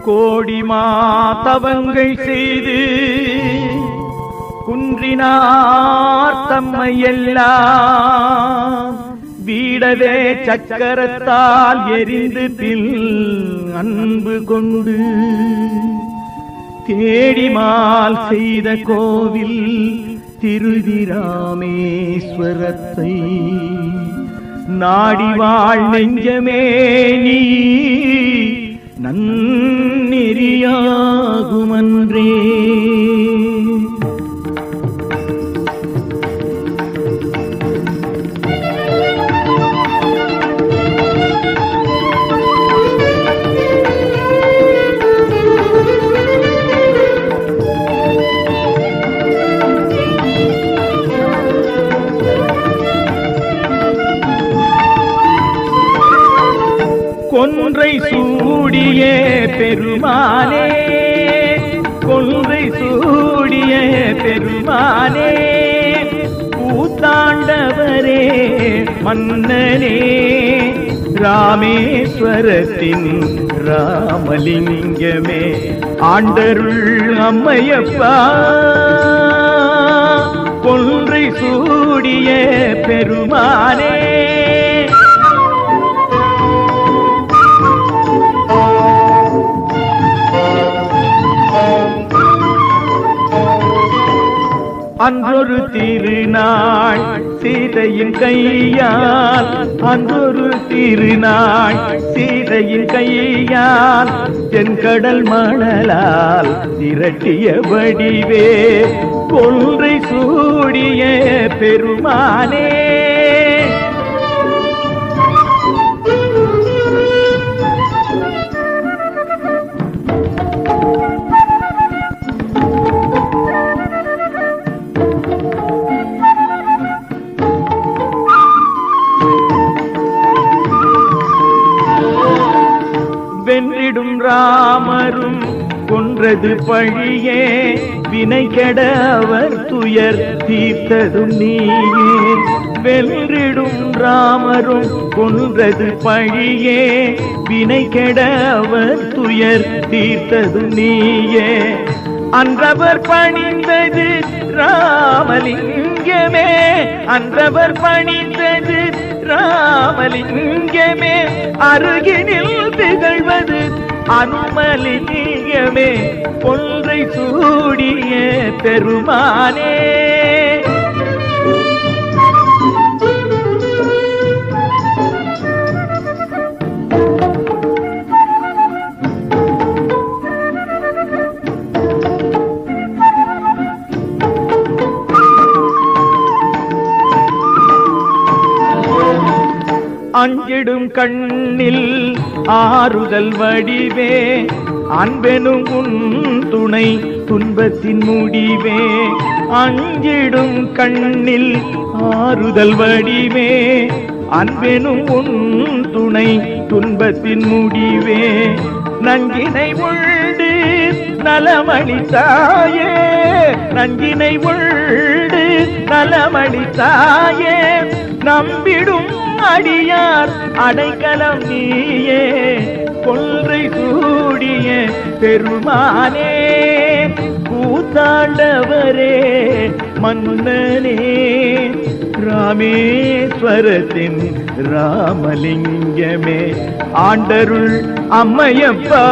கோடி மாதவங்கள் செய்து குன்றினார் தம்மையெல்லாம் வீடவே சக்கரத்தால் எரிந்து பில் அன்பு கொண்டு தேடிமால் செய்த கோவில் திருதிராமேஸ்வரத்தை நாடிவாழ் நெஞ்சமே நீ நன்னெறியாகுமன்றே. கொன்றை சூடிய பெருமானே, கொன்றை சூடிய பெருமானே, கூத்தாண்டவரே மன்னனே, ராமேஸ்வரத்தின் ராமலிங்கமே, ஆண்டருள் அம்மையப்பா, கொன்றை சூடிய பெருமானே. அன்றொரு திருநாள் சீதையின் கையால், அன்றொரு திருநாள் சீதையின் கையால், தென்கடல் மணலால் திரட்டிய வடிவே கொன்றை சூடிய பெருமானே. வென்றிடும் ராமரும் கொன்றது பழியே, வினை கெட அவர் துயர் தீர்த்ததும் நீயே. வென்றிடும் ராமரும் கொன்றது பழியே, வினை கெட அவர் துயர் தீர்த்ததும் நீயே. அன்றவர் பணிந்தது ராமலிங்கமே, அன்றவர் பணிந்தது ராமலிங்கமே, அருகினில் திகழ்வது அனுமலிங்கமே, கொன்றை சூடிய பெருமானே. அஞ்சிடும் கண்ணில் ஆறுதல் வடிவே, அன்பெனும் உன் துணை துன்பத்தின் முடிவே. அஞ்சிடும் கண்ணில் ஆறுதல் வடிவே, அன்பெனும் உன் துணை துன்பத்தின் முடிவே. நஞ்சினை உண்டு நலமளித்தாயே, நஞ்சினை உண்டு நலமளித்தாயே, நம்பிடும் அடியார் அடைக்கலம் நீயே, கொன்றை சூடிய பெருமானே, கூத்தாண்டவரே மன்னனே, ராமேஸ்வரத்தின் ராமலிங்கமே, ஆண்டருள் அம்மையப்பா.